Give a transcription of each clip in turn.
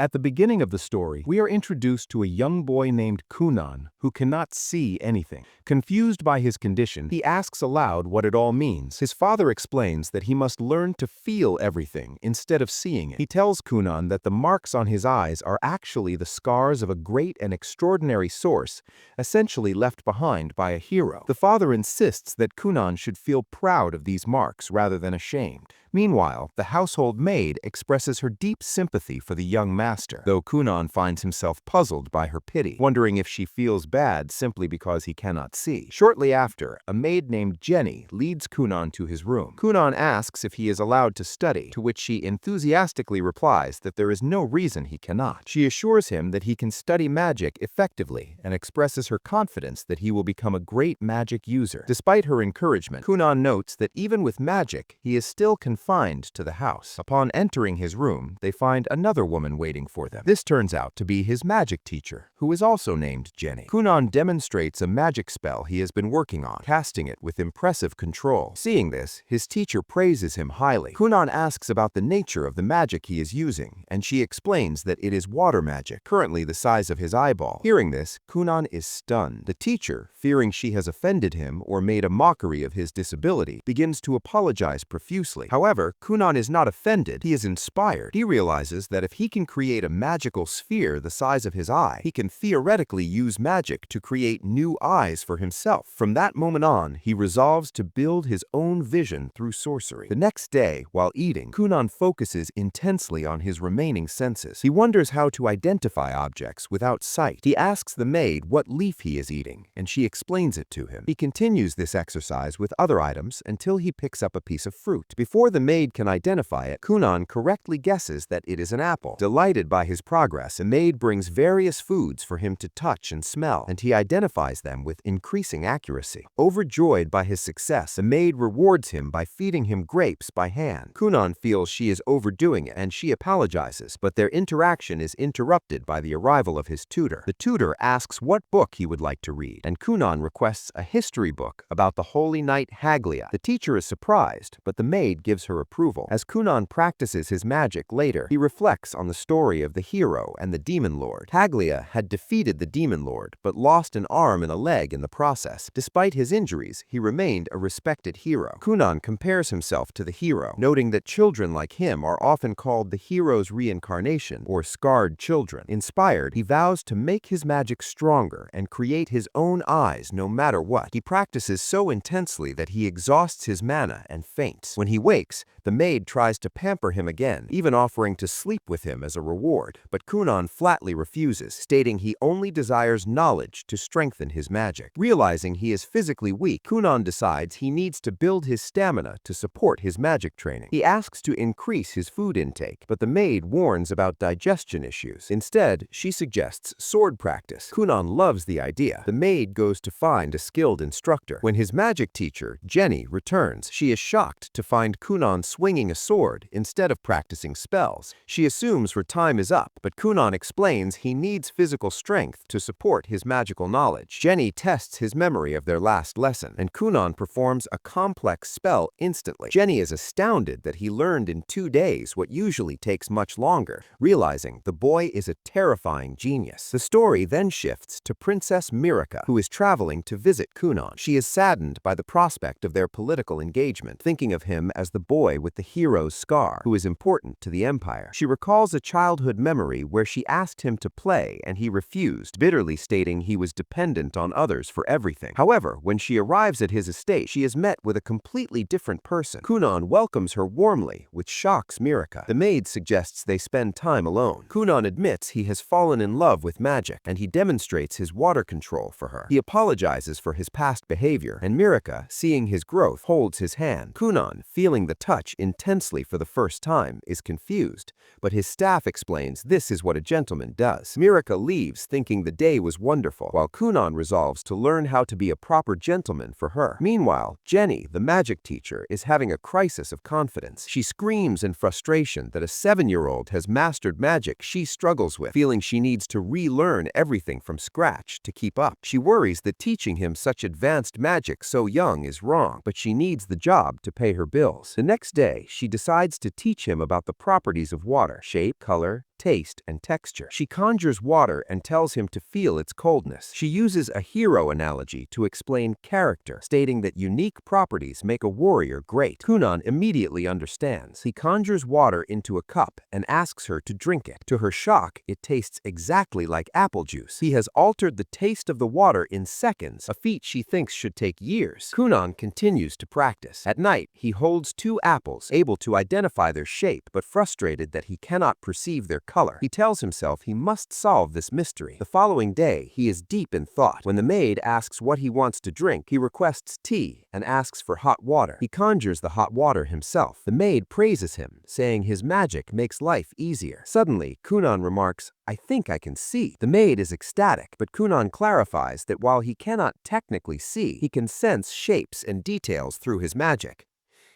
At the beginning of the story, we are introduced to a young boy named Kunan who cannot see anything. Confused by his condition, he asks aloud what it all means. His father explains that he must learn to feel everything instead of seeing it. He tells Kunan that the marks on his eyes are actually the scars of a great and extraordinary source, essentially left behind by a hero. The father insists that Kunan should feel proud of these marks rather than ashamed. Meanwhile, the household maid expresses her deep sympathy for the young master, though Kunan finds himself puzzled by her pity, wondering if she feels bad simply because he cannot see. Shortly after, a maid named Jenny leads Kunan to his room. Kunan asks if he is allowed to study, to which she enthusiastically replies that there is no reason he cannot. She assures him that he can study magic effectively and expresses her confidence that he will become a great magic user. Despite her encouragement, Kunan notes that even with magic, he is still confined to the house. Upon entering his room, they find another woman waiting for them. This turns out to be his magic teacher, who is also named Jenny. Kunan demonstrates a magic spell he has been working on, casting it with impressive control. Seeing this, his teacher praises him highly. Kunan asks about the nature of the magic he is using, and she explains that it is water magic, currently the size of his eyeball. Hearing this, Kunan is stunned. The teacher, fearing she has offended him or made a mockery of his disability, begins to apologize profusely. However, Kunan is not offended, he is inspired. He realizes that if he can create a magical sphere the size of his eye, he can theoretically use magic to create new eyes for himself. From that moment on, he resolves to build his own vision through sorcery. The next day, while eating, Kunan focuses intensely on his remaining senses. He wonders how to identify objects without sight. He asks the maid what leaf he is eating, and she explains it to him. He continues this exercise with other items until he picks up a piece of fruit. Before the maid can identify it, Kunan correctly guesses that it is an apple. Delighted by his progress, a maid brings various foods for him to touch and smell, and he identifies them with increasing accuracy. Overjoyed by his success, the maid rewards him by feeding him grapes by hand. Kunan feels she is overdoing it, and she apologizes, but their interaction is interrupted by the arrival of his tutor. The tutor asks what book he would like to read, and Kunan requests a history book about the holy knight Haglia. The teacher is surprised, but the maid gives her approval. As Kunan practices his magic later, he reflects on the story of the hero and the demon lord. Haglia had defeated the demon lord, but lost an arm and a leg in the process. Despite his injuries, he remained a respected hero. Kunan compares himself to the hero, noting that children like him are often called the hero's reincarnation or scarred children. Inspired, he vows to make his magic stronger and create his own eyes no matter what. He practices so intensely that he exhausts his mana and faints. When he wakes, the maid tries to pamper him again, even offering to sleep with him as a reward, but Kunan flatly refuses, stating he only desires knowledge to strengthen his magic. Realizing he is physically weak, Kunan decides he needs to build his stamina to support his magic training. He asks to increase his food intake, but the maid warns about digestion issues. Instead, she suggests sword practice. Kunan loves the idea. The maid goes to find a skilled instructor. When his magic teacher, Jenny, returns, she is shocked to find Kunan swinging a sword instead of practicing spells. She assumes her time is up, but Kunan explains he needs physical strength to support his magical knowledge. Jenny tests his memory of their last lesson, and Kunan performs a complex spell instantly. Jenny is astounded that he learned in 2 days what usually takes much longer, realizing the boy is a terrifying genius. The story then shifts to Princess Mirika, who is traveling to visit Kunan. She is saddened by the prospect of their political engagement, thinking of him as the boy with the hero's scar, who is important to the empire. She recalls a childhood memory where she asked him to play and he refused, bitterly stating he was dependent on others for everything. However, when she arrives at his estate, she is met with a completely different person. Kunan welcomes her warmly, which shocks Mirika. The maid suggests they spend time alone. Kunan admits he has fallen in love with magic, and he demonstrates his water control for her. He apologizes for his past behavior, and Mirika, seeing his growth, holds his hand. Kunan, feeling the touch intensely for the first time, is confused, but his staff explains this is what a gentleman does. Mirika leaves thinking the day was wonderful, while Kunan resolves to learn how to be a proper gentleman for her. Meanwhile, Jenny, the magic teacher, is having a crisis of confidence. She screams in frustration that a 7-year-old has mastered magic she struggles with, feeling she needs to relearn everything from scratch to keep up. She worries that teaching him such advanced magic so young is wrong, but she needs the job to pay her bills. The next day, she decides to teach him about the properties of water: shape, color, taste, and texture. She conjures water and tells him to feel its coldness. She uses a hero analogy to explain character, stating that unique properties make a warrior great. Kunan immediately understands. He conjures water into a cup and asks her to drink it. To her shock, it tastes exactly like apple juice. He has altered the taste of the water in seconds, a feat she thinks should take years. Kunan continues to practice. At night, he holds two apples, able to identify their shape, but frustrated that he cannot perceive their color. He tells himself he must solve this mystery. The following day, he is deep in thought. When the maid asks what he wants to drink, he requests tea and asks for hot water. He conjures the hot water himself. The maid praises him, saying his magic makes life easier. Suddenly, Kunan remarks, "I think I can see." The maid is ecstatic, but Kunan clarifies that while he cannot technically see, he can sense shapes and details through his magic.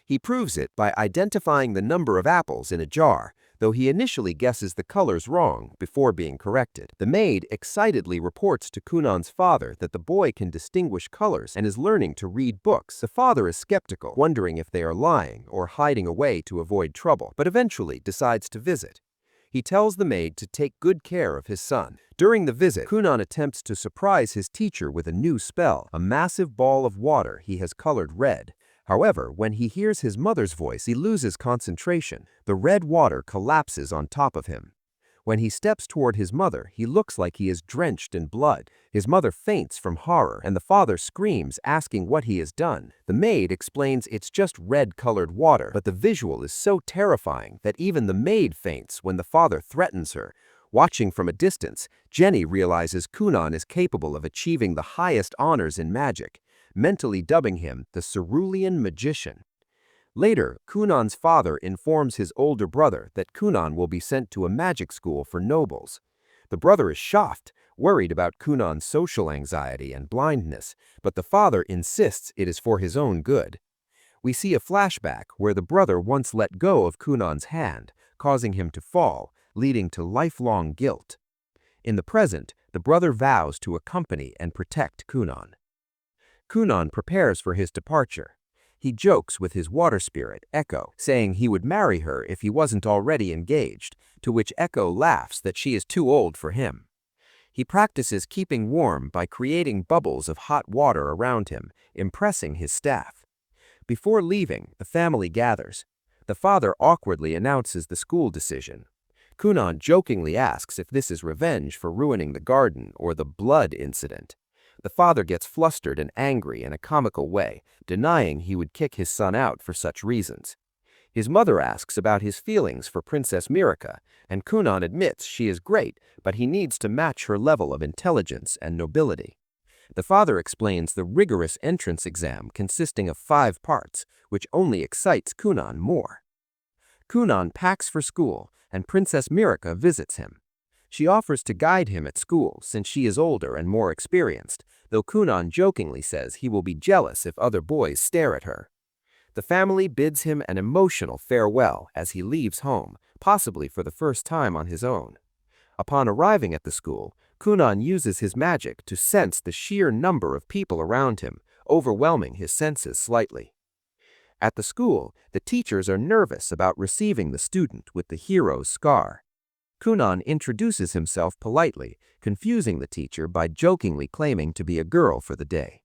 He proves it by identifying the number of apples in a jar, though he initially guesses the colors wrong before being corrected. The maid excitedly reports to Kunan's father that the boy can distinguish colors and is learning to read books. The father is skeptical, wondering if they are lying or hiding away to avoid trouble, but eventually decides to visit. He tells the maid to take good care of his son. During the visit, Kunan attempts to surprise his teacher with a new spell, a massive ball of water he has colored red. However, when he hears his mother's voice, he loses concentration. The red water collapses on top of him. When he steps toward his mother, he looks like he is drenched in blood. His mother faints from horror, and the father screams, asking what he has done. The maid explains it's just red-colored water, but the visual is so terrifying that even the maid faints when the father threatens her. Watching from a distance, Jenny realizes Kunan is capable of achieving the highest honors in magic, mentally dubbing him the Cerulean Magician. Later, Kunan's father informs his older brother that Kunan will be sent to a magic school for nobles. The brother is shocked, worried about Kunan's social anxiety and blindness, but the father insists it is for his own good. We see a flashback where the brother once let go of Kunan's hand, causing him to fall, leading to lifelong guilt. In the present, the brother vows to accompany and protect Kunan. Kunan prepares for his departure. He jokes with his water spirit, Echo, saying he would marry her if he wasn't already engaged, to which Echo laughs that she is too old for him. He practices keeping warm by creating bubbles of hot water around him, impressing his staff. Before leaving, the family gathers. The father awkwardly announces the school decision. Kunan jokingly asks if this is revenge for ruining the garden or the blood incident. The father gets flustered and angry in a comical way, denying he would kick his son out for such reasons. His mother asks about his feelings for Princess Mirica, and Kunan admits she is great, but he needs to match her level of intelligence and nobility. The father explains the rigorous entrance exam consisting of 5 parts, which only excites Kunan more. Kunan packs for school, and Princess Mirica visits him. She offers to guide him at school since she is older and more experienced, though Kunan jokingly says he will be jealous if other boys stare at her. The family bids him an emotional farewell as he leaves home, possibly for the first time on his own. Upon arriving at the school, Kunan uses his magic to sense the sheer number of people around him, overwhelming his senses slightly. At the school, the teachers are nervous about receiving the student with the hero's scar. Kunan introduces himself politely, confusing the teacher by jokingly claiming to be a girl for the day.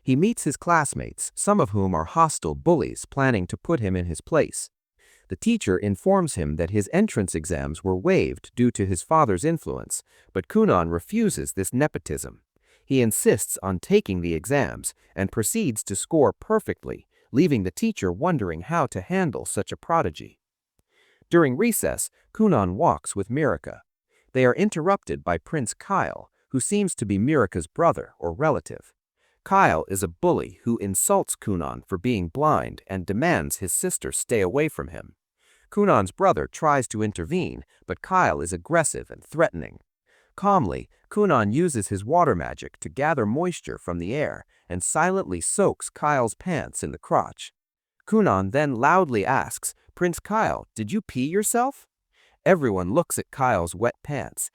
He meets his classmates, some of whom are hostile bullies planning to put him in his place. The teacher informs him that his entrance exams were waived due to his father's influence, but Kunan refuses this nepotism. He insists on taking the exams and proceeds to score perfectly, leaving the teacher wondering how to handle such a prodigy. During recess, Kunan walks with Mirica. They are interrupted by Prince Kyle, who seems to be Mirica's brother or relative. Kyle is a bully who insults Kunan for being blind and demands his sister stay away from him. Kunan's brother tries to intervene, but Kyle is aggressive and threatening. Calmly, Kunan uses his water magic to gather moisture from the air and silently soaks Kyle's pants in the crotch. Kunan then loudly asks, "Prince Kyle, did you pee yourself?" Everyone looks at Kyle's wet pants,